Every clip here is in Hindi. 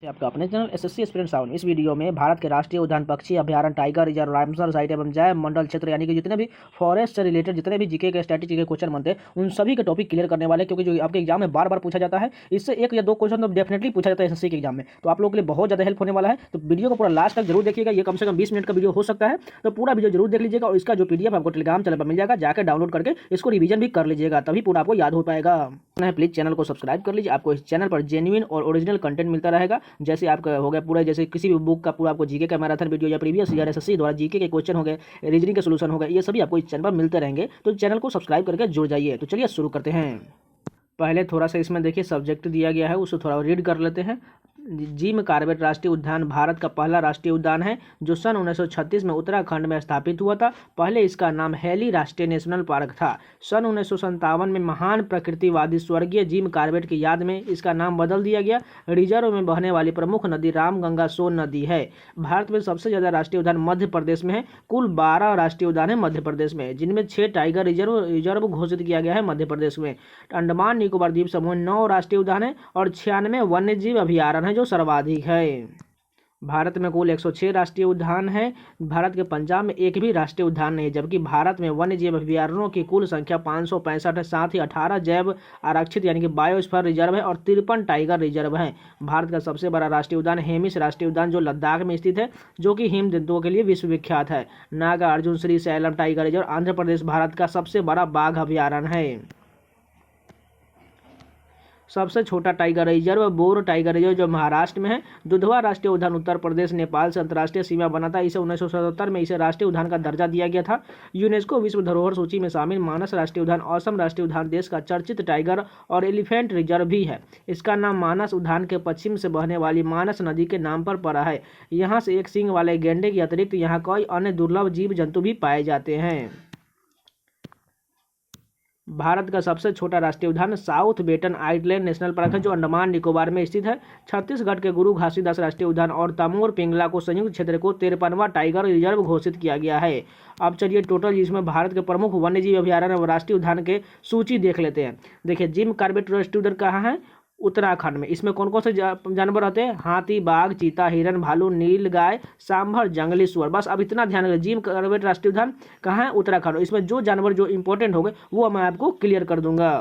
आपका अपने चैनल एसएससी एस्पिरेंट साउंड। इस वीडियो में भारत के राष्ट्रीय उद्यान, पक्षी अभ्यारण्य, टाइगर रिजर्व, रामसर साइट एवं जैव मंडल क्षेत्र यानी कि जितने भी फॉरेस्ट से रिलेटेड जितने भी जीके के स्टैटिस्टिक्स के क्वेश्चन बनते हैं उन सभी के टॉपिक क्लियर करने वाले, क्योंकि जो आपके एग्जाम में बार बार पूछा जाता है, इससे एक या दो क्वेश्चन तो डेफिनेटली पूछा जाता है एसएससी के एग्जाम में। तो आप लोगों के लिए बहुत ज़्यादा हेल्प होने वाला है, तो वीडियो को पूरा लास्ट तक जरूर देखिएगा। ये कम से कम 20 मिनट का वीडियो हो सकता है, तो पूरा वीडियो जरूर देख लीजिएगा। और इसका जो पीडीएफ आपको टेलीग्राम चैनल पर मिल जाएगा, जाकर डाउनलोड करके इसको रिवीजन भी कर लीजिएगा, तभी पूरा आपको याद हो पाएगा। प्लीज चैनल को सब्सक्राइब कर लीजिए, आपको इस चैनल पर जेन्युइन और ओरिजिनल कंटेंट मिलता रहेगा। जैसे आपका हो गया पूरा, जैसे किसी भी बुक का पूरा आपको जीके का मैराथन वीडियो या प्रीवियस ईयर एसएससी द्वारा जीके के क्वेश्चन हो गए, रीजनिंग के सोल्यूशन हो गए, ये सभी आपको इस चैनल पर मिलते रहेंगे। तो चैनल को सब्सक्राइब करके जुड़ जाइए। तो चलिए शुरू करते हैं। पहले थोड़ा सा इसमें देखिए सब्जेक्ट दिया गया है, उसे थोड़ा रीड कर लेते हैं। जिम कॉर्बेट राष्ट्रीय उद्यान भारत का पहला राष्ट्रीय उद्यान है जो सन 1936 में उत्तराखंड में स्थापित हुआ था। पहले इसका नाम हेली राष्ट्रीय नेशनल पार्क था। सन 1957 में महान प्रकृतिवादी स्वर्गीय जिम कॉर्बेट की याद में इसका नाम बदल दिया गया। रिजर्व में बहने वाली प्रमुख नदी रामगंगा सोन नदी है। भारत में सबसे ज़्यादा राष्ट्रीय उद्यान मध्य प्रदेश में है। कुल 12 राष्ट्रीय उद्यान है मध्य प्रदेश में, जिनमें 6 टाइगर रिजर्व घोषित किया गया है मध्य प्रदेश में। अंडमान निकोबार द्वीप समूह 9 राष्ट्रीय उद्यान है और 96 वन्यजीव अभयारण्य है जो सर्वाधिक है। भारत में कुल 106 राष्ट्रीय उद्यान है। भारत के पंजाब में एक भी राष्ट्रीय उद्यान नहीं है, जबकि भारत में वन्यजीव अभयारण्यों की कुल संख्या 565 है। साथ ही 18 जैव आरक्षित यानी कि बायोस्फीयर रिजर्व है और 53 टाइगर रिजर्व है। भारत का सबसे बड़ा राष्ट्रीय उद्यान हेमिस राष्ट्रीय उद्यान जो लद्दाख में स्थित है, जो कि हिम जंतुओं के लिए विश्वविख्यात है। नागार्जुन श्री सैलम टाइगर रिजर्व आंध्र प्रदेश भारत का सबसे बड़ा बाघ अभयारण्य है। सबसे छोटा tiger reserve Bor tiger reserve जो महाराष्ट्र में है। दुधवा राष्ट्रीय उद्यान उत्तर प्रदेश नेपाल से अंतर्राष्ट्रीय सीमा बना था। इसे 1977 में इसे राष्ट्रीय उद्यान का दर्जा दिया गया था। यूनेस्को विश्व धरोहर सूची में शामिल मानस राष्ट्रीय उद्यान असम राष्ट्रीय उद्यान देश का चर्चित टाइगर और एलिफेंट रिजर्व भी है। इसका नाम मानस उद्यान के पश्चिम से बहने वाली मानस नदी के नाम पर पड़ा है। यहाँ से एक सींग वाले गैंडे के अतिरिक्त यहाँ कई अन्य दुर्लभ जीव जंतु भी पाए जाते हैं। भारत का सबसे छोटा राष्ट्रीय उद्यान South Button Island National Park है जो अंडमान निकोबार में स्थित है। छत्तीसगढ़ के गुरु घासीदास राष्ट्रीय उद्यान और तमोर पिंगला को संयुक्त क्षेत्र को 53वां टाइगर रिजर्व घोषित किया गया है। अब चलिए टोटल जिसमें भारत के प्रमुख वन्यजीव अभयारण्य और राष्ट्रीय उद्यान के सूची देख लेते हैं। देखिए जिम कॉर्बेट राष्ट्रीय उद्यान कहाँ है? उत्तराखंड में। इसमें कौन कौन से जानवर रहते हैं? हाथी, बाघ, चीता, हिरन, भालू, नील गाय, सांभर, जंगली सुअर। बस अब इतना ध्यान रखिए। जिम कॉर्बेट राष्ट्रीय उद्यान कहाँ है? उत्तराखंड। इसमें जो जानवर जो इंपॉर्टेंट हो गए वो मैं आपको क्लियर कर दूंगा।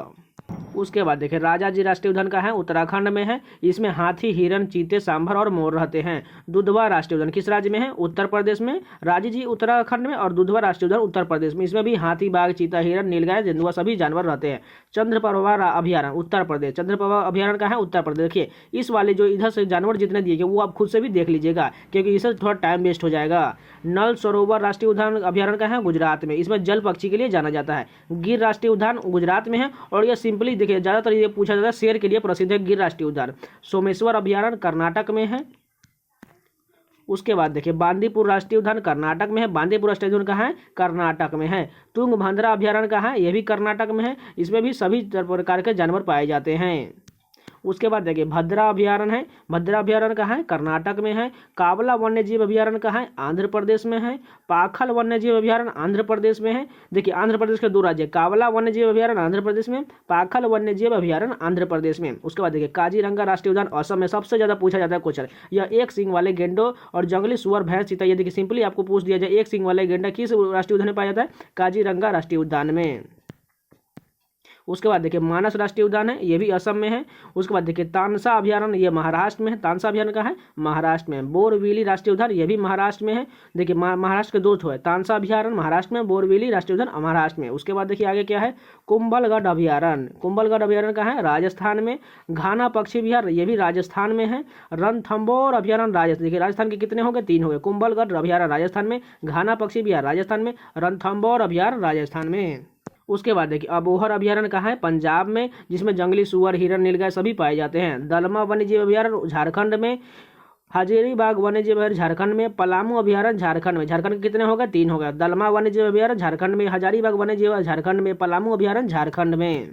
उसके बाद देखिए राजाजी राष्ट्रीय उद्यान कहाँ है? उत्तराखंड में है। इसमें हाथी, हिरन, चीते, सांभर और मोर रहते हैं। दुधवा राष्ट्रीय उद्यान किस राज्य में है? उत्तर प्रदेश में। राजाजी उत्तराखंड में और दुधवा राष्ट्रीय उद्यान उत्तर प्रदेश में। इसमें भी हाथी, बाघ, चीता, हिरन, नीलगाय, तेंदुआ सभी जानवर रहते हैं। चंद्रप्रभा अभयारण्य उत्तर प्रदेश। चंद्रप्रभा अभयारण्य कहाँ है? उत्तर प्रदेश। देखिए इस वाले जो इधर से जानवर जितने दिए गए वो आप खुद से भी देख लीजिएगा, क्योंकि इससे थोड़ा टाइम वेस्ट हो जाएगा। नल सरोवर राष्ट्रीय उद्यान अभयारण्य कहाँ है? गुजरात में। इसमें जल पक्षी के लिए जाना जाता है। गिर राष्ट्रीय उद्यान गुजरात में है। और यह सिंपली देखिए ज्यादातर ये पूछा जाता है शेर के लिए प्रसिद्ध है गिर राष्ट्रीय उद्यान। सोमेश्वर अभयारण्य कर्नाटक में है। उसके बाद देखिए बांदीपुर राष्ट्रीय उद्यान कर्नाटक में है। बांदीपुर राष्ट्रीय उद्यान कहाँ है? कर्नाटक में है। तुंगभद्रा अभयारण्य कहाँ है? यह भी कर्नाटक में है। इसमें भी सभी प्रकार के जानवर पाए जाते हैं। उसके बाद देखिए भद्रा अभयारण्य है। भद्रा अभयारण्य कहाँ है? कर्नाटक में है। कावला वन्यजीव अभयारण्य कहाँ है? आंध्र प्रदेश में है। पाखल वन्यजीव अभयारण्य आंध्र प्रदेश में है। देखिए आंध्र प्रदेश के 2 राज्य, कावला वन्यजीव अभयारण्य आंध्र प्रदेश में, पाखल वन्यजीव अभयारण्य आंध्र प्रदेश में। उसके बाद देखिए काजीरंगा राष्ट्रीय उद्यान असम में। सबसे ज्यादा पूछा जाता है क्वेश्चन, यह एक सींग वाले गेंडों और जंगली सुअर, भैंस, चीता। ये देखिए सिंपली आपको पूछ दिया जाए एक सींग वाले गेंडा किस राष्ट्रीय उद्यान में पाया जाता है? काजीरंगा राष्ट्रीय उद्यान में। उसके बाद देखिए मानस राष्ट्रीय उद्यान है, ये भी असम में है। उसके बाद देखिए तानसा अभयारण्य, ये महाराष्ट्र में है। तानसा अभयारण्य कहाँ है? महाराष्ट्र में। बोरविली राष्ट्रीय उद्यान, ये भी महाराष्ट्र में है। देखिए महाराष्ट्र के 2 ठो है, तानसा अभयारण्य महाराष्ट्र में, बोरविली राष्ट्रीय उद्यान महाराष्ट्र में। उसके बाद देखिए आगे क्या है? कुंभलगढ़ अभयारण्य। कुंभलगढ़ अभयारण्य कहाँ है? राजस्थान में। घाना पक्षी विहार, ये भी राजस्थान में है। रणथंभौर अभयारण्य राजस्थान। देखिए राजस्थान के कितने हो गए? 3 हो गए। कुंभलगढ़ अभयारण्य राजस्थान में, घाना पक्षी विहार राजस्थान में, रणथंभौर अभयारण्य राजस्थान में। उसके बाद देखिए अबोहर अभयारण्य कहाँ है? पंजाब में, जिसमें जंगली सुअर, हिरन, नीलगाय सभी पाए जाते हैं। दलमा वन्यजीव अभयारण्य झारखंड में। हजारीबाग वन्यजीव अभयारण्य झारखंड में। पलामू अभयारण्य झारखंड में। झारखंड के कितने हो गए? 3 हो गए। दलमा वन्यजीव अभयारण्य झारखंड में, हजारीबाग वन्यजीव झारखंड में, पलामू अभयारण्य झारखंड में।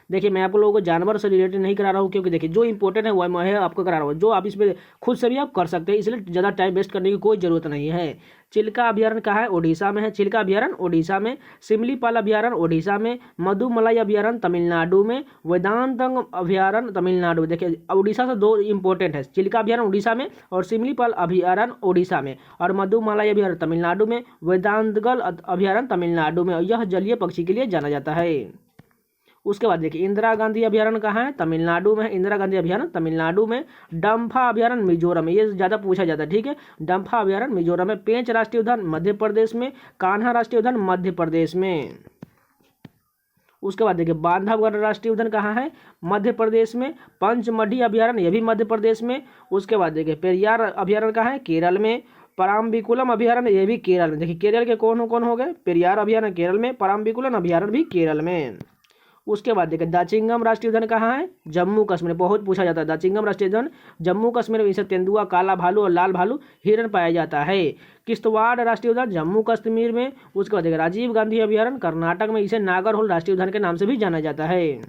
देखिए मैं आप लोगों को जानवर से रिलेटेड नहीं करा रहा हूँ, क्योंकि देखिए जो इंपॉर्टेंट है वो मैं आपको करा रहा हूँ, जो आप इस पर खुद से भी आप कर सकते हैं, इसलिए ज़्यादा टाइम वेस्ट करने की कोई ज़रूरत नहीं है। चिल्का अभ्यारण्य कहाँ है? ओडिशा में है। चिल्का अभ्यारण्य ओडिशा में। सिमलीपाल अभ्यारण्य ओडिशा में। मधुमलाई अभ्यारण्य तमिलनाडु में। वेदांतंग अभ्यारण्य तमिलनाडु में। देखिए उड़ीसा से दो इंपॉर्टेंट है, चिल्का अभ्यारण्य उड़ीसा में और सिमलीपाल अभ्यारण्य ओडिशा में, और मधुमलाई अभ्यारण्य तमिलनाडु में, वेदांतगल अभ्यारण्य तमिलनाडु में। यह जलीय पक्षी के लिए जाना जाता है। उसके बाद देखिए इंदिरा गांधी अभ्यारण्य कहाँ है? तमिलनाडु में है। इंदिरा गांधी अभ्यारण्य तमिलनाडु में। डम्फा अभ्यारण्य मिजोरम में, ये ज़्यादा पूछा जाता है, ठीक है। डम्फा अभ्यारण्य मिजोरम में। पेंच राष्ट्रीय उद्यान मध्य प्रदेश में। कान्हा राष्ट्रीय उद्यान मध्य प्रदेश में। उसके बाद देखिए बांधवगढ़ राष्ट्रीय उद्यान कहाँ है? मध्य प्रदेश में। पंचमढ़ी अभ्यारण्य ये भी मध्य प्रदेश में। उसके बाद देखिए पेरियार अभ्यारण्य कहाँ है? केरल में। पराम्बिकुलम अभ्यारण्य ये भी केरल में। देखिए केरल के कौन कौन हो गए? पेरियार अभ्यारण्य केरल में, पराम्बिकुलम अभ्यारण्य भी केरल में। उसके बाद देखिए दाचिंगम राष्ट्रीय उद्यान कहाँ है? जम्मू कश्मीर। बहुत पूछा जाता है दाचिंगम राष्ट्रीय उद्यान जम्मू कश्मीर में। इसे तेंदुआ, काला भालू और लाल भालू हिरण पाया जाता है। किश्तवाड़ राष्ट्रीय उद्यान जम्मू कश्मीर में। उसके बाद देखिए राजीव गांधी अभ्यारण्य कर्नाटक में। इसे नागरहोल राष्ट्रीय उद्यान के नाम से भी जाना जाता है।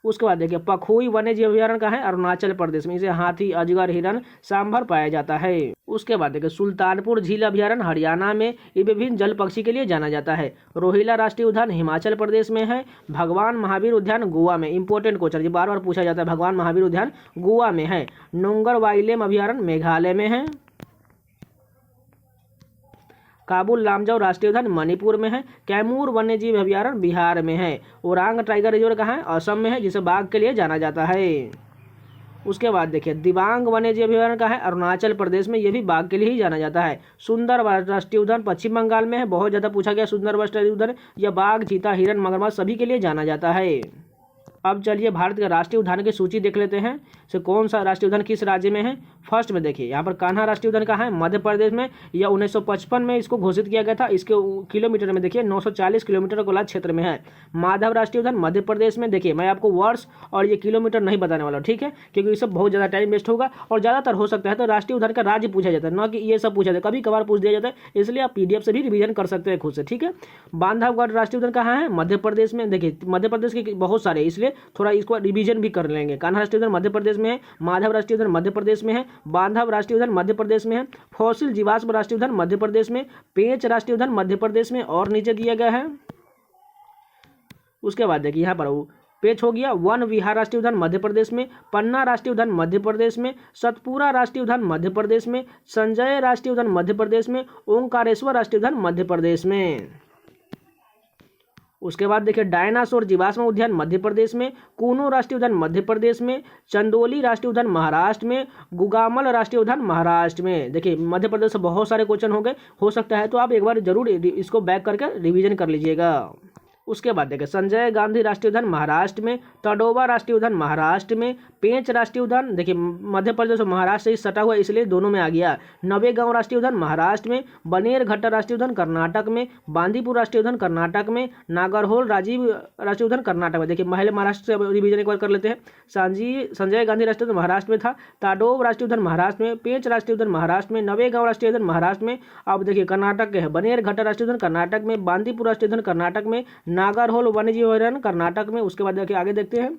उसके बाद देखिए पखोई वन्यजीव अभ्यारण्य कहाँ है? अरुणाचल प्रदेश में। इसे हाथी, अजगर, हिरण, सांभर पाया जाता है। उसके बाद देखिए सुल्तानपुर झील अभ्यारण्य हरियाणा में। ये विभिन्न जल पक्षी के लिए जाना जाता है। रोहिला राष्ट्रीय उद्यान हिमाचल प्रदेश में है। भगवान महावीर उद्यान गोवा में। इंपॉर्टेंट क्वेश्चन, ये बार बार पूछा जाता है। भगवान महावीर उद्यान गोवा में है। नोंगर वाइलेम अभ्यारण्य मेघालय में है। काबुल लामजाओ राष्ट्रीय उद्यान मणिपुर में है। कैमूर वन्यजीव अभ्यारण्य बिहार में है। ओरांग टाइगर रिजर्व कहाँ है? असम में है, जिसे बाघ के लिए जाना जाता है। उसके बाद देखिए दिबांग वन्यजीव अभ्यारण्य कहाँ है? अरुणाचल प्रदेश में। ये भी बाघ के लिए ही जाना जाता है। सुंदर राष्ट्रीय उद्यान पश्चिम बंगाल में है। बहुत ज़्यादा पूछा गया सुंदर राष्ट्रीय उद्यान। यह बाघ, चीता, हिरण, मगरमच्छ सभी के लिए जाना जाता है। अब चलिए भारत के राष्ट्रीय उद्यान की सूची देख लेते हैं। से कौन सा राष्ट्रीय उद्यान किस राज्य में है? फर्स्ट में देखिए यहाँ पर कान्हा राष्ट्रीय उद्यान कहाँ है? मध्य प्रदेश में। यह 1955 में इसको घोषित किया गया था। इसके किलोमीटर में देखिए 940 किलोमीटर गोला क्षेत्र में है। माधव राष्ट्रीय उद्यान मध्य प्रदेश में। देखिए मैं आपको वर्ष और ये किलोमीटर नहीं बताने वाला, ठीक है, क्योंकि इससे बहुत ज़्यादा टाइम वेस्ट होगा और ज़्यादातर हो सकता है तो राष्ट्रीय उद्यान का राज्य पूछा जाता है, ना कि ये सब पूछा जाता है। कभी कभार पूछ दिया जाता है, इसलिए आप PDF से भी रिवीजन कर सकते हैं खुद से, ठीक है। बांधवगढ़ राष्ट्रीय उद्यान कहाँ है? मध्य प्रदेश में। देखिए मध्य प्रदेश के बहुत सारे, इसलिए थोड़ा इसको रिवीजन भी कर लेंगे। कान्हा राष्ट्रीय उद्यान मध्य प्रदेश में है। माधव राष्ट्रीय उद्यान मध्य प्रदेश में है। बांधव राष्ट्रीय उद्यान मध्य प्रदेश में है। फॉसिल जीवाश्म राष्ट्रीय उद्यान मध्य प्रदेश में। पेंच राष्ट्रीय उद्यान मध्य प्रदेश में और नीचे किया गया है। उसके बाद देखिए यहाँ पर पेच हो गया। वन विहार राष्ट्रीय उद्यान मध्य प्रदेश में। पन्ना राष्ट्रीय उद्यान मध्य प्रदेश में। सतपुरा राष्ट्रीय उद्यान मध्य प्रदेश में। संजय राष्ट्रीय उद्यान मध्य प्रदेश में। ओंकारेश्वर राष्ट्रीय उद्यान मध्य प्रदेश में। उसके बाद देखिए डायनासोर जीवाश्म उद्यान मध्य प्रदेश में। कूनो राष्ट्रीय उद्यान मध्य प्रदेश में। चंदोली राष्ट्रीय उद्यान महाराष्ट्र में। गुगामल राष्ट्रीय उद्यान महाराष्ट्र में। देखिए मध्य प्रदेश से बहुत सारे क्वेश्चन हो गए, हो सकता है तो आप एक बार जरूर इसको बैक करके रिवीजन कर लीजिएगा। उसके बाद देखिए संजय गांधी राष्ट्रीय उद्यान महाराष्ट्र में। तडोबा राष्ट्रीय उद्यान महाराष्ट्र में। पेंच राष्ट्रीय उद्यान देखिए मध्य प्रदेश और महाराष्ट्र से सटा हुआ, इसलिए दोनों में आ गया। नवेगांव राष्ट्रीय उद्यान महाराष्ट्र में। बनेरघट्टा राष्ट्रीय उद्यान कर्नाटक में। बांदीपुर राष्ट्रीय उद्यान कर्नाटक में। नागरहोल राजीव राष्ट्रीय उद्यान कर्नाटक में। देखिए पहले महाराष्ट्र से रिवीजन एक बार कर लेते हैं। संजय गांधी राष्ट्रीय उद्यान महाराष्ट्र में था। ताडोब राष्ट्रीय उद्यान महाराष्ट्र में। पेंच राष्ट्रीय उद्यान महाराष्ट्र में। नवेगांव राष्ट्रीय उद्यान महाराष्ट्र में। अब देखिए कर्नाटक के है बनेरघट्टा राष्ट्रीय उद्यान कर्नाटक में। बांदीपुर राष्ट्रीय उद्यान कर्नाटक में। नागरहोल वन्यजीव अभ्यारण्य कर्नाटक में। उसके बाद देखिए आगे देखते हैं।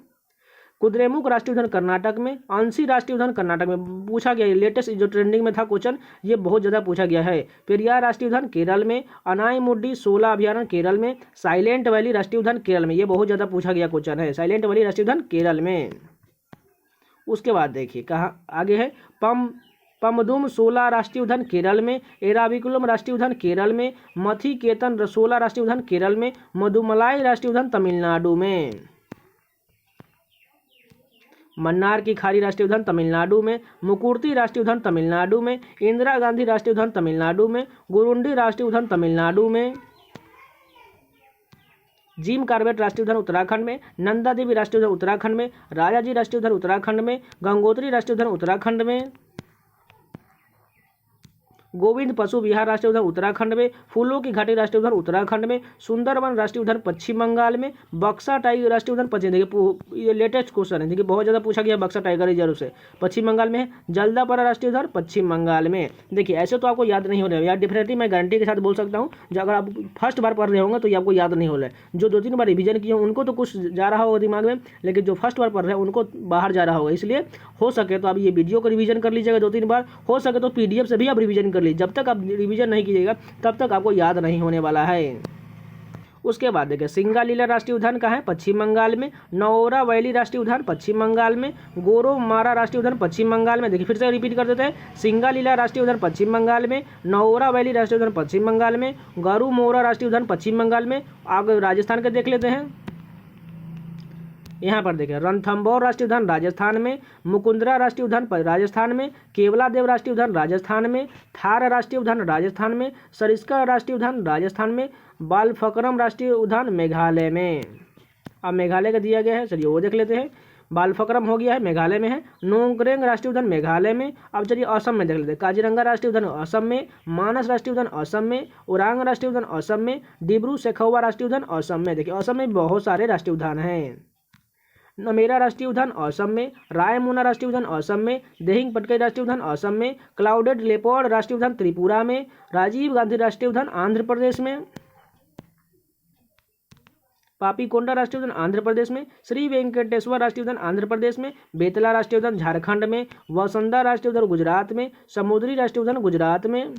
कुद्रेमुख राष्ट्रीय उद्यान कर्नाटक में। अंशी राष्ट्रीय उद्यान कर्नाटक में पूछा गया, लेटेस्ट जो ट्रेंडिंग में था क्वेश्चन, ये बहुत ज़्यादा पूछा गया है। पेरियार राष्ट्रीय उद्यान केरल में। अनाईमुड्डी 16 अभ्यारण्य केरल में। साइलेंट वैली राष्ट्रीय उद्यान केरल में, ये बहुत ज़्यादा पूछा गया क्वेश्चन है। साइलेंट वैली राष्ट्रीय उद्यान केरल में। उसके बाद देखिए कहाँ आगे है। पमदुम 16 राष्ट्रीय उद्यान केरल में। एराविकुलम राष्ट्रीय उद्यान केरल में। मथिकेतन 16 राष्ट्रीय उद्यान केरल में। मधुमलाई राष्ट्रीय उद्यान तमिलनाडु में। मन्नार की खाड़ी राष्ट्रीय उद्यान तमिलनाडु में। मुकुर्ती राष्ट्रीय उद्यान तमिलनाडु में। इंदिरा गांधी राष्ट्रीय उद्यान तमिलनाडु में। गुरुंडी राष्ट्रीय उद्यान तमिलनाडु में। जिम कार्बेट राष्ट्रीय उद्यान उत्तराखंड में। नंदा देवी राष्ट्रीय उद्यान उत्तराखंड में। राजाजी राष्ट्रीय उद्यान उत्तराखंड में। गंगोत्री राष्ट्रीय उद्यान उत्तराखंड में। गोविंद पशु विहार राष्ट्रीय उद्यान उत्तराखंड में, फूलों की घाटी राष्ट्रीय उद्यान उत्तराखंड में, सुंदरवन राष्ट्रीय उद्यान पश्चिम बंगाल में, बक्सा टाइगर राष्ट्रीय उद्यान पश्चिम, देखिए ये लेटेस्ट क्वेश्चन है, देखिए बहुत ज़्यादा पूछा गया बक्सा टाइगर रिजर्व से, पश्चिम बंगाल में है। जल्दापारा राष्ट्रीय उद्यान पश्चिम बंगाल में। देखिए ऐसे तो आपको याद नहीं हो रहा है यार, डेफिनेटली मैं गारंटी के साथ बोल सकता हूँ, जो अगर आप फर्स्ट बार पढ़ रहे होंगे तो ये आपको याद नहीं हो रहा है। जो 2-3 बार रिवीजन किए उनको तो कुछ जा रहा होगा दिमाग में, लेकिन जो फर्स्ट बार पढ़ रहे हैं उनको बाहर जा रहा होगा। इसलिए हो सके तो आप ये वीडियो को रिवीजन कर लीजिएगा 2-3 बार, हो सके तो PDF से भी आप रिवीजन कर लीजिए। जब तक आप रिवीजन नहीं कीजिएगा तब तक आपको याद नहीं होने वाला है। उसके बाद देखिए सिंगालीला राष्ट्रीय उद्यान कहाँ है? पश्चिम बंगाल में। नौरा वैली राष्ट्रीय उद्यान पश्चिम बंगाल में। गोरोमारा राष्ट्रीय उद्यान पश्चिम बंगाल में। देखिए फिर से रिपीट कर देते हैं, सिंगालीला राष्ट्रीय उद्यान पश्चिम बंगाल में, नौरा वैली राष्ट्रीय उद्यान पश्चिम बंगाल में, गरुमोरा राष्ट्रीय उद्यान पश्चिम बंगाल में। आगे राजस्थान के देख लेते हैं, यहाँ पर देखिए रणथंभौर राष्ट्रीय उद्यान राजस्थान में, मुकुंदरा राष्ट्रीय उद्यान राजस्थान में, केवलादेव राष्ट्रीय उद्यान राजस्थान में, थार राष्ट्रीय उद्यान राजस्थान में, सरिस्का राष्ट्रीय उद्यान राजस्थान में, बालफक्रम राष्ट्रीय उद्यान मेघालय में। अब मेघालय का दिया गया है, चलिए वो देख लेते हैं। बालफक्रम हो गया है, मेघालय में है। नोंगरेंग राष्ट्रीय उद्यान मेघालय में। अब चलिए असम में देख लेते हैं। काजीरंगा राष्ट्रीय उद्यान असम में, मानस राष्ट्रीय उद्यान असम में, उरांग राष्ट्रीय उद्यान असम में, डिब्रू सैखोवा राष्ट्रीय उद्यान असम में। देखिए असम में बहुत सारे राष्ट्रीय उद्यान हैं। नमेरा राष्ट्रीय उद्यान असम में, रायमोना राष्ट्रीय उद्यान असम में, देहिंग पटकाई राष्ट्रीय उद्यान असम में, क्लाउडेड लेपर्ड राष्ट्रीय उद्यान त्रिपुरा में, राजीव गांधी राष्ट्रीय उद्यान आंध्र प्रदेश में, पापीकोंडा राष्ट्रीय उद्यान आंध्र प्रदेश में, श्री वेंकटेश्वर राष्ट्रीय उद्यान आंध्र प्रदेश में, बेतला राष्ट्रीय उद्यान झारखंड में, वसंदा राष्ट्रीय उद्यान गुजरात में, समुद्री राष्ट्रीय उद्यान गुजरात में,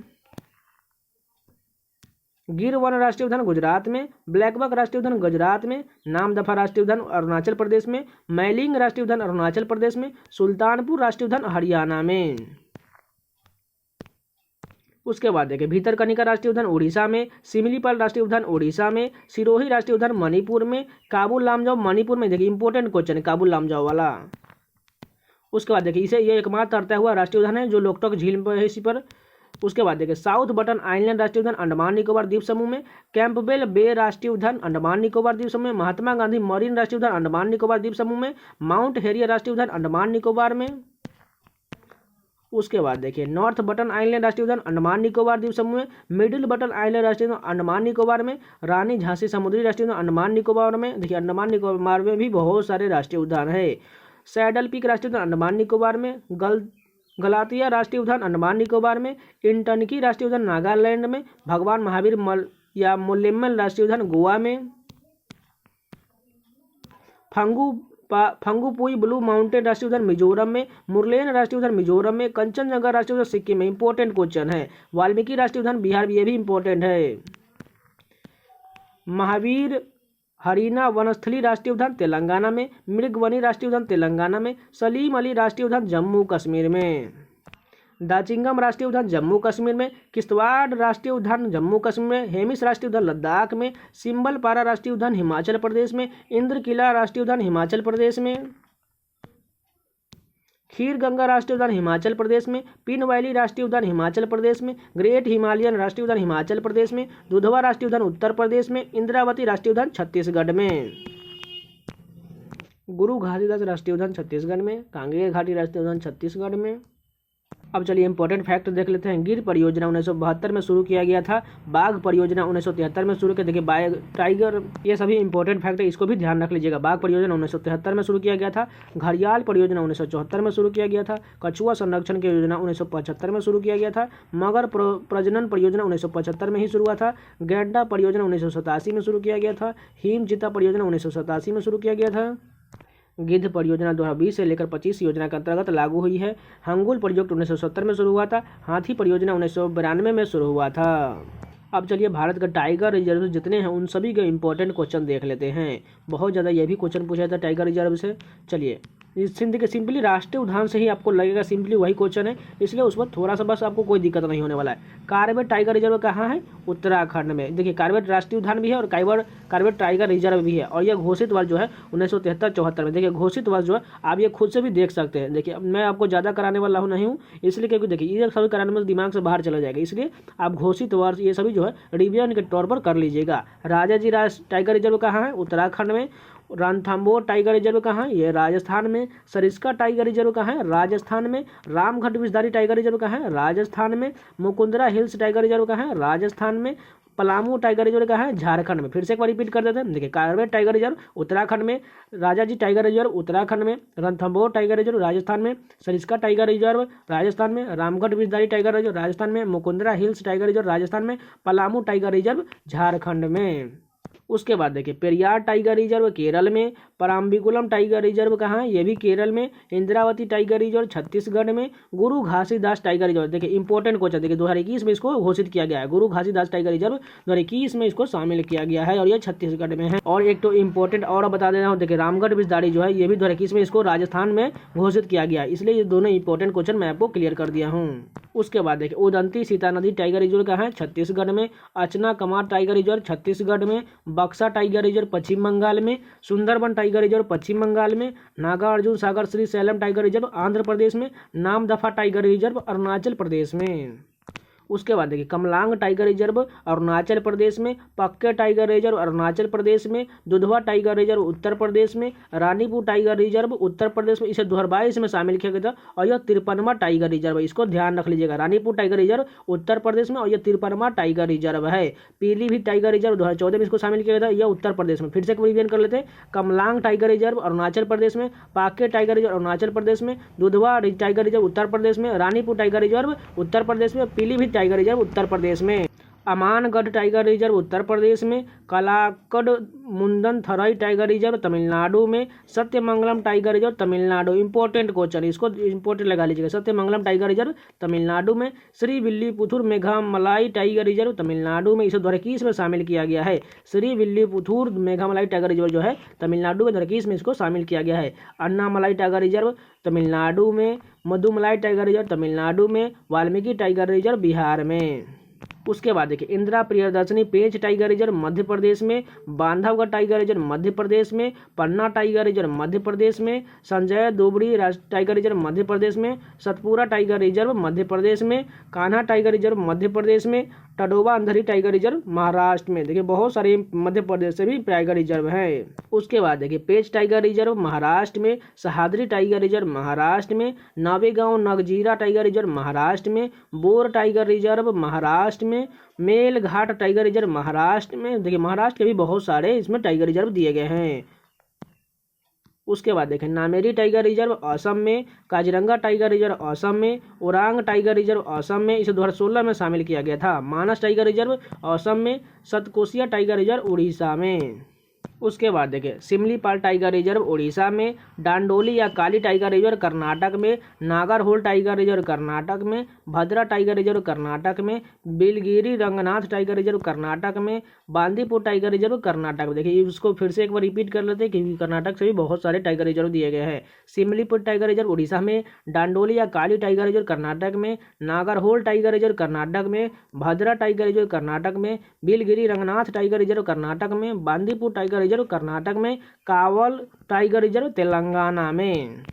गिर वन राष्ट्रीय उद्यान गुजरात में, ब्लैकबक राष्ट्रीय उद्यान गुजरात में, नामदफा राष्ट्रीय उद्यान अरुणाचल प्रदेश में, मैलिंग राष्ट्रीय उद्यान अरुणाचल प्रदेश में, सुल्तानपुर राष्ट्रीय उद्यान हरियाणा में। उसके बाद देखिए भीतरकनिका राष्ट्रीय उद्यान उड़ीसा में, सिमिलीपाल राष्ट्रीय उद्यान उड़ीसा में, सिरोही राष्ट्रीय उद्यान मणिपुर में, काबुल लामजाओ मणिपुर में। देखिए इंपॉर्टेंट क्वेश्चन है काबुल लामजाओ वाला। उसके बाद देखिए इसे ये एकमात्र तैरता हुआ राष्ट्रीय उद्यान है जो लोकटक झील पर है इसी पर। उसके बाद देखिए साउथ बटन आइलैंड राष्ट्रीय उद्यान अंडमान निकोबार द्वीप समूह में, कैंपबेल बे राष्ट्रीय उद्यान अंडमान निकोबार द्वीप समूह में, महात्मा गांधी मरीन राष्ट्रीय उद्यान अंडमान निकोबार द्वीप समूह में, माउंट हेरियर राष्ट्रीय उद्यान अंडमान निकोबार में। उसके बाद देखिए नॉर्थ बटन आइलैंड राष्ट्रीय उद्यान अंडमान निकोबार द्वीप समूह में, मिडिल बटन आइलैंड राष्ट्रीय उद्यान अंडमान निकोबार में, रानी झांसी समुद्री राष्ट्रीय उद्यान अंडमान निकोबार में। देखिए अंडमान निकोबार में भी बहुत सारे राष्ट्रीय उद्यान है। सैडल पीक राष्ट्रीय उद्यान अंडमान निकोबार में, गलातिया राष्ट्रीय उद्यान अंडमान निकोबार में, इंटनकी राष्ट्रीय उद्यान नागालैंड में, भगवान महावीर मोलेमल राष्ट्रीय उद्यान गोवा में, फंगुपुई ब्लू माउंटेन राष्ट्रीय उद्यान मिजोरम में, मुरलेन राष्ट्रीय उद्यान मिजोरम में, कंचनजंगा राष्ट्रीय उद्यान सिक्किम में। इंपॉर्टेंट क्वेश्चन है। वाल्मीकि राष्ट्रीय उद्यान बिहार, ये भी इंपॉर्टेंट है। महावीर हरीना वनस्थली राष्ट्रीय उद्यान तेलंगाना में, मृगवनी राष्ट्रीय उद्यान तेलंगाना में, सलीम अली राष्ट्रीय उद्यान जम्मू कश्मीर में, दाचिंगम राष्ट्रीय उद्यान जम्मू कश्मीर में, किश्तवाड़ राष्ट्रीय उद्यान जम्मू कश्मीर में, हेमिस राष्ट्रीय उद्यान लद्दाख में, सिंबलपारा राष्ट्रीय उद्यान हिमाचल प्रदेश में, इंद्रकिला राष्ट्रीय उद्यान हिमाचल प्रदेश में, खीर गंगा राष्ट्रीय उद्यान हिमाचल प्रदेश में, पिन वैली राष्ट्रीय उद्यान हिमाचल प्रदेश में, ग्रेट हिमालयन राष्ट्रीय उद्यान हिमाचल प्रदेश में, दुधवा राष्ट्रीय उद्यान उत्तर प्रदेश में, इंद्रावती राष्ट्रीय उद्यान छत्तीसगढ़ में, गुरु घासीदास राष्ट्रीय उद्यान छत्तीसगढ़ में, कांगेर घाटी राष्ट्रीय उद्यान छत्तीसगढ़ में। अब चलिए इंपॉर्टेंट फैक्ट देख लेते हैं। गिर परियोजना 1972 में शुरू किया गया था। बाघ परियोजना 1973 में शुरू किया। देखिए टाइगर, ये सभी इंपॉर्टेंट फैक्ट है, इसको भी ध्यान रख लीजिएगा। बाघ परियोजना 1973 में शुरू किया गया था। घड़ियाल परियोजना 1974 में शुरू किया गया था। कछुआ संरक्षण की योजना 1975 में शुरू किया गया था। मगर प्रजनन परियोजना 1975 में ही शुरू हुआ था। गैंडा परियोजना 1987 में शुरू किया गया था। हिम चीता परियोजना 1987 में शुरू किया गया था। गिद्ध परियोजना 2020 से लेकर 25 योजना के अंतर्गत लागू हुई है। हंगुल प्रोजेक्ट 1970 में शुरू हुआ था। हाथी परियोजना 1992 में शुरू हुआ था। अब चलिए भारत का टाइगर रिजर्व जितने हैं उन सभी के इंपॉर्टेंट क्वेश्चन देख लेते हैं। बहुत ज़्यादा ये भी क्वेश्चन पूछा था टाइगर रिजर्व से। चलिए सिंध के सिंपली राष्ट्रीय उद्यान से ही आपको लगेगा सिंपली वही क्वेश्चन है, इसलिए उस पर थोड़ा सा बस आपको कोई दिक्कत नहीं होने वाला है। कार्बेट टाइगर रिजर्व कहाँ है? उत्तराखंड में। देखिए कार्बेट राष्ट्रीय उद्यान भी है और कार्बेट टाइगर रिजर्व भी है। और यह घोषित वर्ष जो है 1973-74 में। देखिए घोषित वर्ष जो है आप ये खुद से भी देख सकते हैं। देखिए मैं आपको ज़्यादा कराने वाला हूँ नहीं हूँ, इसलिए क्योंकि देखिए ये सभी कराने में दिमाग से बाहर चला जाएगा, इसलिए आप घोषित वर्ष ये सभी जो है रिवीजन के तौर पर कर लीजिएगा। राजाजी टाइगर रिजर्व कहाँ है? उत्तराखंड में। रणथंभौर टाइगर रिजर्व कहाँ है? ये राजस्थान में। सरिस्का टाइगर रिजर्व कहाँ है? राजस्थान में। रामघट विषधारी टाइगर रिजर्व कहाँ है? राजस्थान में। मुकुंदरा हिल्स टाइगर रिजर्व कहाँ है? राजस्थान में। पलामू टाइगर रिजर्व कहाँ है? झारखंड में। फिर से एक बार रिपीट कर देते हैं, देखिए कार्बेट टाइगर रिजर्व उत्तराखंड में, राजाजी टाइगर रिजर्व उत्तराखंड में, रणथंभौर टाइगर रिजर्व राजस्थान में, सरिस्का टाइगर रिजर्व राजस्थान में, रामगढ़ विषधारी टाइगर रिजर्व राजस्थान में, Mukundra hills tiger reserve Rajasthan में, पलामू टाइगर रिजर्व झारखंड में। उसके बाद देखिए पेरियार टाइगर रिजर्व केरल में, पराम्बिकुलम टाइगर रिजर्व कहाँ है? ये भी केरल में, इंद्रावती टाइगर रिजर्व छत्तीसगढ़ में, गुरु घासीदास टाइगर रिजर्व, देखिए इंपॉर्टेंट क्वेश्चन, देखिए 2021 में इसको घोषित किया गया है, गुरु घासीदास टाइगर रिजर्व 2021 में इसको शामिल किया गया है और ये छत्तीसगढ़ में है। और एक तो इंपॉर्टेंट और बता दे रहा हूँ, देखिए रामगढ़ विषधारी जो है ये भी 2021 में इसको राजस्थान में घोषित किया गया है, इसलिए ये दोनों इंपॉर्टेंट क्वेश्चन मैं आपको क्लियर कर दिया हूँ। उसके बाद देखिए उदंती सीता नदी टाइगर रिजर्व कहाँ है? छत्तीसगढ़ में। Achanakmar tiger reserve Chhattisgarh में। बक्सा टाइगर रिजर्व पश्चिम बंगाल में। सुंदरबन टाइगर रिजर्व पश्चिम बंगाल में। नागार्जुन सागर श्री सैलम टाइगर रिजर्व आंध्र प्रदेश में। नामदफा टाइगर रिजर्व अरुणाचल प्रदेश में। उसके बाद देखिए कमलांग टाइगर रिजर्व अरुणाचल प्रदेश में। पक्के टाइगर रिजर्व अरुणाचल प्रदेश में। दुधवा टाइगर रिजर्व उत्तर प्रदेश में। रानीपुर टाइगर रिजर्व उत्तर प्रदेश में, इसे 2022 में शामिल किया गया था और यह 53वां टाइगर रिजर्व है, इसको ध्यान रख लीजिएगा। रानीपुर टाइगर रिजर्व उत्तर प्रदेश में और यह 53वां टाइगर रिजर्व है। पीलीभीत टाइगर रिजर्व 2014 में इसको शामिल किया गया था, यह उत्तर प्रदेश में। फिर से रिवीजन कर लेते हैं, कमलांग टाइगर रिजर्व अरुणाचल प्रदेश में, पाके टाइगर रिजर्व अरुणाचल प्रदेश में, दुधवा टाइगर रिजर्व उत्तर प्रदेश में, रानीपुर टाइगर रिजर्व उत्तर प्रदेश में, पीलीभीत टाइगर रिजर्व उत्तर प्रदेश में, अमानगढ़ टाइगर रिजर्व उत्तर प्रदेश में, कलाकड़ मुंदन थराई टाइगर रिजर्व तमिलनाडु में, Sathyamangalam tiger reserve Tamil Nadu, important question, इसको इंपॉर्टेंट लगा लीजिएगा, सत्यमंगलम टाइगर रिजर्व तमिलनाडु में। श्री विल्लीपुथुर मेघामलाई टाइगर रिजर्व तमिलनाडु में, इसे 2021 में शामिल किया गया है। श्री विल्लीपुथुर मेघामलाई टाइगर रिजर्व जो है तमिलनाडु में 2021 में इसको शामिल किया गया है। अन्नामलाई टाइगर रिजर्व तमिलनाडु में, मधुमलाई टाइगर रिजर्व तमिलनाडु में, वाल्मीकि टाइगर रिजर्व बिहार में। उसके बाद देखिए इंदिरा प्रियदर्शनी पेंच टाइगर रिजर्व मध्य प्रदेश में, बांधवगढ़ टाइगर रिजर्व मध्य प्रदेश में, पन्ना टाइगर रिजर्व मध्य प्रदेश में, संजय दोबड़ी टाइगर रिजर्व मध्य प्रदेश में, सतपुरा टाइगर रिजर्व मध्य प्रदेश में, कान्हा टाइगर रिजर्व मध्य प्रदेश में, टडोबा अंधरी टाइगर रिजर्व महाराष्ट्र में। देखिए बहुत सारे मध्य प्रदेश से भी टाइगर रिजर्व है। उसके बाद देखिए पेंच टाइगर रिजर्व महाराष्ट्र में, सहाद्री टाइगर रिजर्व महाराष्ट्र में, नावेगांव नगजीरा टाइगर रिजर्व महाराष्ट्र में, बोर टाइगर रिजर्व महाराष्ट्र में, मेलघाट टाइगर रिजर्व महाराष्ट्र में। देखिए महाराष्ट्र के भी बहुत सारे इसमें टाइगर रिजर्व दिए गए हैं। उसके बाद देखें नामेरी टाइगर रिजर्व असम में, काजीरंगा टाइगर रिजर्व असम में, ओरांग टाइगर रिजर्व असम में, इसे 2016 में शामिल किया गया था। मानस टाइगर रिजर्व असम में, सतकोसिया टाइगर रिजर्व उड़ीसा में। उसके बाद देखिए सिमलीपाल टाइगर रिजर्व उड़ीसा में, डांडोली या काली टाइगर रिजर्व कर्नाटक में, नागरहोल टाइगर रिजर्व कर्नाटक में, भद्रा टाइगर रिजर्व कर्नाटक में, बिलगिरी रंगनाथ टाइगर रिजर्व कर्नाटक में, बांदीपुर टाइगर रिजर्व कर्नाटक में। देखिए इसको फिर से एक बार रिपीट कर लेते हैं क्योंकि कर्नाटक से भी बहुत सारे टाइगर रिजर्व दिए गए हैं। सिमलीपुर टाइगर रिजर्व उड़ीसा में, डांडोली या काली टाइगर रिजर्व कर्नाटक में, नागरहोल टाइगर रिजर्व कर्नाटक में, भद्रा टाइगर रिजर्व कर्नाटक में, बिलगिरी रंगनाथ टाइगर रिजर्व कर्नाटक में, बांदीपुर टाइगर रिजर्व कर्नाटक में, कावल टाइगर रिजर्व तेलंगाना में।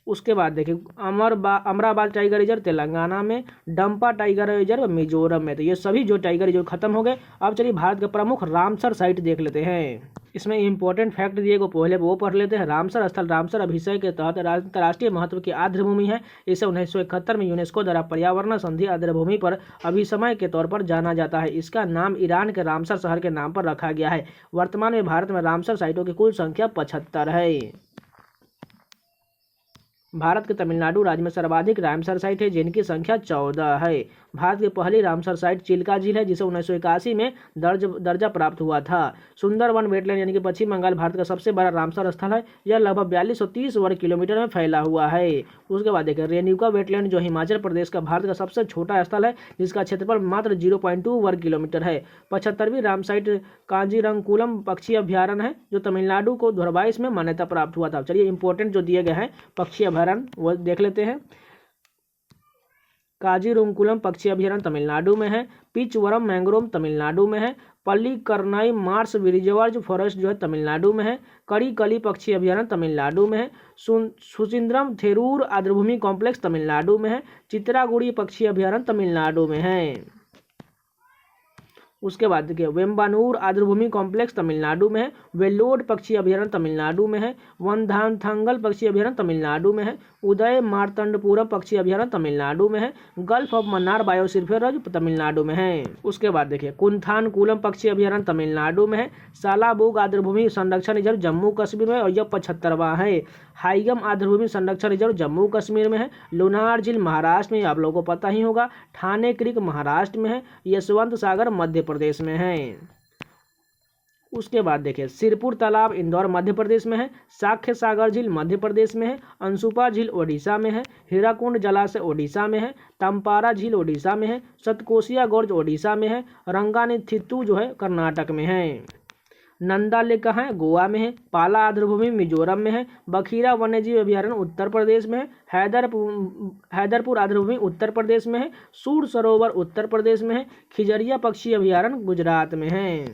उसके बाद देखिए अमराबाद टाइगर रिजर्व तेलंगाना में, डंपा टाइगर रिजर्व मिजोरम में। तो ये सभी जो टाइगर रिजर्व खत्म हो गए। अब चलिए भारत के प्रमुख रामसर साइट देख लेते हैं। इसमें इंपॉर्टेंट फैक्ट दिए को पहले वो पढ़ लेते हैं। रामसर स्थल रामसर अभिषेक के तहत अंतर्राष्ट्रीय महत्व की आर्द्रभूमि है। इसे 1971 में यूनेस्को द्वारा पर्यावरण संधि आर्द्रभूमि पर अभिसमय के तौर पर जाना जाता है। इसका नाम ईरान के रामसर शहर के नाम पर रखा गया है। वर्तमान में भारत में रामसर साइटों की कुल संख्या 75 है। भारत के तमिलनाडु राज्य में सर्वाधिक रामसर साइट है जिनकी संख्या 14 है। भारत की पहली रामसर साइट चिल्का झील है जिसे 1981 में दर्जा प्राप्त हुआ था। सुंदरवन वेटलैंड यानी कि पश्चिम बंगाल भारत का सबसे बड़ा रामसर स्थल है। यह लगभग 4230 वर्ग किलोमीटर में फैला हुआ है। उसके बाद देखिए रेणुका वेटलैंड जो हिमाचल प्रदेश का भारत का सबसे छोटा स्थल है जिसका क्षेत्रफल मात्र 0.2 वर्ग किलोमीटर है। 75वीं राम साइट कांजीरंगकुलम पक्षी अभ्यारण्य है जो तमिलनाडु को 2022 में मान्यता प्राप्त हुआ था। चलिए इंपॉर्टेंट जो दिए गए हैं पक्षी अभ्यारण्य वो देख लेते हैं। काजीरंगकुलम पक्षी अभ्यारण्य तमिलनाडु में है। पिचवरम मैंग्रोव तमिलनाडु में है। पल्लीकरनई मार्स रिजर्व फॉरेस्ट जो है तमिलनाडु में है। कड़ी पक्षी अभ्यारण्य तमिलनाडु में है। सुचिंद्रम थेरूर आर्द्रभूमि कॉम्प्लेक्स तमिलनाडु में है। चित्रागुड़ी पक्षी अभ्यारण्य तमिलनाडु में है। उसके बाद देखिए वेम्बानूर आर्द्रभूमि कॉम्प्लेक्स तमिलनाडु में है। वेल्लोर पक्षी अभयारण्य तमिलनाडु में है। वनथांगल पक्षी अभयारण्य तमिलनाडु में है। उदय मार्तंडपुरम पक्षी अभयारण्य तमिलनाडु में है। Gulf of Mannar biosphere Tamil Nadu में है। उसके बाद देखिए कुंथानकुलम पक्षी अभयारण्य तमिलनाडु में है। सालाबुग आर्द्रभूमि संरक्षण रिजर्व जम्मू कश्मीर में और यह 75वां है। हाइगम आर्द्रभूमि संरक्षण रिजर्व जम्मू कश्मीर में है। लोनार झील महाराष्ट्र में, आप लोगों को पता ही होगा। ठाणे क्रीक महाराष्ट्र में है। यशवंत सागर मध्य प्रदेश में है। उसके बाद देखिए सिरपुर तालाब इंदौर मध्य प्रदेश में है। साख्य सागर झील मध्य प्रदेश में है। अंशुपा झील ओडिशा में है। हीराकुंड जलाशय ओडिशा में है। तंपारा झील ओडिशा में है। सतकोशिया गोर्ज ओडिशा में है। रंगानीथित्तु जो है कर्नाटक में है। नंदा लेक कहाँ है? गोवा में है। पाला आर्द्रभूमि मिजोरम में है। बखीरा वन्यजीव अभयारण्य उत्तर प्रदेश में है। हैदरपुर आर्द्रभूमि उत्तर प्रदेश में है। सूर सरोवर उत्तर प्रदेश में है। खिजरिया पक्षी अभयारण्य गुजरात में है।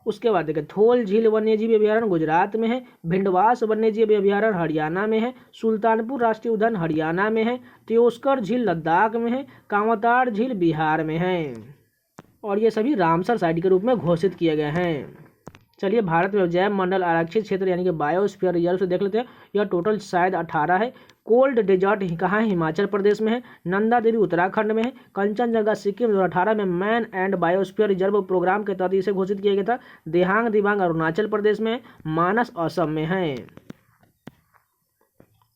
उसके बाद देखिए थोल झील वन्यजीव अभयारण्य गुजरात में है। भिंडवास वन्यजीव अभयारण्य हरियाणा में है। सुल्तानपुर राष्ट्रीय उद्यान हरियाणा में है। त्योस्कर झील लद्दाख में है। कांवताड़ झील बिहार में है। और ये सभी रामसर साइट के रूप में घोषित किए गए हैं। चलिए भारत में जैव मंडल आरक्षित क्षेत्र यानी कि बायोस्फीयर रिजर्व से देख लेते हैं। यह टोटल शायद 18 है। कोल्ड डेजर्ट कहाँ है? हिमाचल प्रदेश में है। नंदा देवी उत्तराखंड में है। कंचनजंगा सिक्किम 2018 में man and biosphere reserve programme के तहत इसे घोषित किया गया था। देहांग दिबांग अरुणाचल प्रदेश में है। मानस असम में है।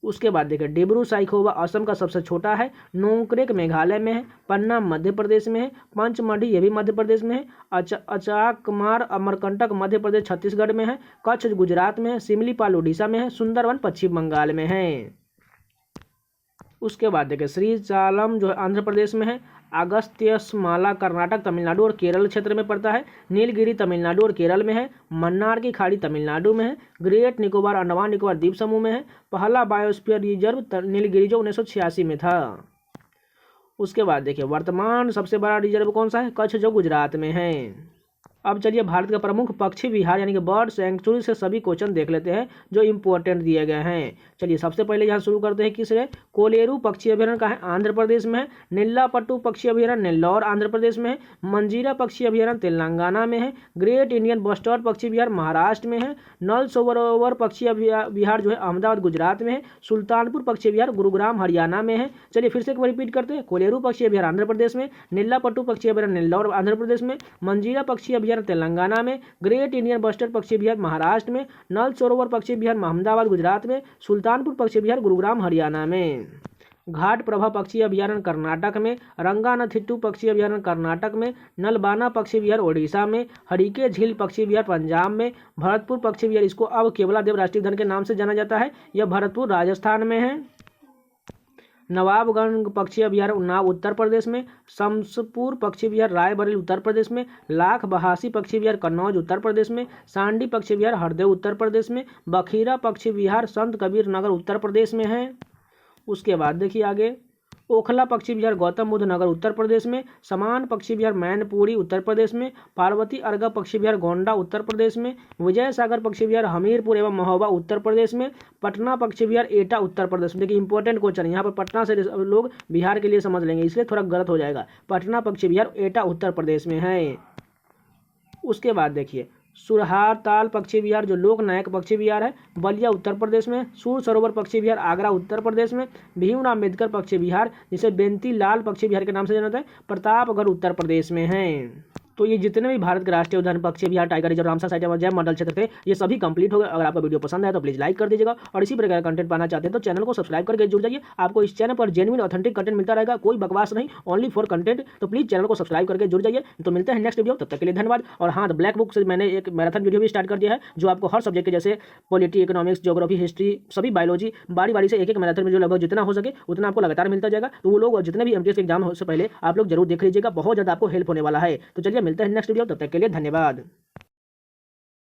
उसके बाद देखिए डिब्रू साइखोवा असम का सबसे छोटा है। नोंगक्रेक मेघालय में है। पन्ना मध्य प्रदेश में है। पंचमढ़ी ये भी मध्य प्रदेश में है। अचाकमार अमरकंटक मध्य प्रदेश छत्तीसगढ़ में है। कच्छ गुजरात में है। सिमलीपाल उड़ीसा में है। सुंदरवन पश्चिम बंगाल में है। उसके बाद देखिए श्रीचालम जो है आंध्र प्रदेश में है। अगस्त्यसमाला कर्नाटक तमिलनाडु और केरल क्षेत्र में पड़ता है। नीलगिरी तमिलनाडु और केरल में है। मन्नार की खाड़ी तमिलनाडु में है। ग्रेट निकोबार अंडमान निकोबार द्वीप समूह में है। पहला बायोस्फीयर रिजर्व नीलगिरी जो 1986 में था। उसके बाद देखिए वर्तमान सबसे बड़ा रिजर्व कौन सा है? कच्छ जो गुजरात में है। अब चलिए भारत का प्रमुख पक्षी विहार यानी कि बर्ड सेंचुरी से सभी क्वेश्चन देख लेते हैं जो इंपॉर्टेंट दिए गए हैं। चलिए सबसे पहले यहाँ शुरू करते हैं किससे? कोलेरू पक्षी अभयारण्य कहाँ है? आंध्र प्रदेश में है। नीलापट्टू पक्षी अभयारण्य नेल्लौर आंध्र प्रदेश में है। मंजीरा पक्षी अभयारण्य तेलंगाना में है। ग्रेट इंडियन बस्टर्ड पक्षी विहार महाराष्ट्र में है। नल सरोवर पक्षी विहार जो है अहमदाबाद गुजरात में है। सुल्तानपुर पक्षी विहार गुरुग्राम हरियाणा में है। चलिए फिर से एक बार रिपीट करते हैं। कोलेरू पक्षी अभयारण्य आंध्र प्रदेश में। नीलापट्टू पक्षी अभयारण्य नेल्लौर आंध्र प्रदेश में। मंजीरा पक्षी अभयारण्य तेलंगाना में। ग्रेट इंडियन बस्टर्ड पक्षी विहार महाराष्ट्र में। नल सरोवर पक्षी विहार अहमदाबाद गुजरात में। सुल्तानपुर पक्षी विहार गुरुग्राम हरियाणा में। घाट प्रभा पक्षी अभयारण्य कर्नाटक में। रंगानथिट्टू पक्षी अभयारण्य कर्नाटक में। नलबाना पक्षी विहार ओडिशा में। हरिके झील पक्षी विहार पंजाब में। भरतपुर पक्षी विहार इसको अब केवलादेव राष्ट्रीय उद्यान के नाम से जाना जाता है, यह भरतपुर राजस्थान में है। नवाबगंज पक्षी अभयारण्य उन्नाव उत्तर प्रदेश में। शमसपुर पक्षी विहार रायबरेली उत्तर प्रदेश में। लाख बहासी पक्षी विहार कन्नौज उत्तर प्रदेश में। सांडी पक्षी विहार हरदेव उत्तर प्रदेश में। बखीरा पक्षी विहार संत कबीर नगर उत्तर प्रदेश में है। उसके बाद देखिए आगे ओखला पक्षी विहार गौतम बुद्ध नगर उत्तर प्रदेश में। समान पक्षी विहार मैनपुरी उत्तर प्रदेश में। पार्वती अर्गा पक्षी विहार गोंडा उत्तर प्रदेश में। विजय सागर पक्षी विहार हमीरपुर एवं महोबा उत्तर प्रदेश में। पटना पक्षी विहार एटा उत्तर प्रदेश में। देखिए इंपॉर्टेंट क्वेश्चन यहाँ पर पटना से लोग बिहार के लिए समझ लेंगे, इसलिए थोड़ा गलत हो जाएगा। पटना पक्षी विहार एटा उत्तर प्रदेश में है। उसके बाद देखिए सुरहारताल पक्षी विहार जो लोकनायक पक्षी विहार है बलिया उत्तर प्रदेश में। सूर सरोवर पक्षी विहार आगरा उत्तर प्रदेश में। भीमराव अम्बेडकर पक्षी विहार जिसे बेंती लाल पक्षी विहार के नाम से जाना जाता है प्रतापगढ़ उत्तर प्रदेश में है। तो ये जितने भी भारत के राष्ट्रीय उद्यान पक्षी विहार टाइगर रिजर्व रामसर साइट जैव मंडल क्षेत्र थे ये सभी कंप्लीट हो गए। अगर आपका वीडियो पसंद आया तो प्लीज लाइक कर दीजिएगा और इसी प्रकार का कंटेंट पाना चाहते हैं तो चैनल को सब्सक्राइब करके जुड़ जाइए। आपको इस चैनल पर जेन्युइन ऑथेंटिक कंटेंट मिलता रहेगा, कोई बकवास नहीं, ओनली फॉर कंटेंट। तो प्लीज चैनल को सब्सक्राइब करके जुड़ जाइए। तो मिलते हैं नेक्स्ट वीडियो, तब तक के लिए धन्यवाद। और हाँ, ब्लैक बुक से मैंने एक मैराथन वीडियो भी स्टार्ट कर दिया है जो आपको हर सब्जेक्ट के जैसे पॉलिटी, इकोनॉमिक्स, ज्योग्राफी, हिस्ट्री, सभी बायोलॉजी बारी से एक मैराथन वीडियो लगभग जितना हो सके उतना आपको लगातार मिलता जाएगा। तो वो लोग जितने भी एमटीएस के एग्जाम से पहले आप लोग जरूर देख लीजिएगा, बहुत ज़्यादा आपको हेल्प होने वाला है। तो चलिए मिलते हैं नेक्स्ट वीडियो, तब तक के लिए धन्यवाद।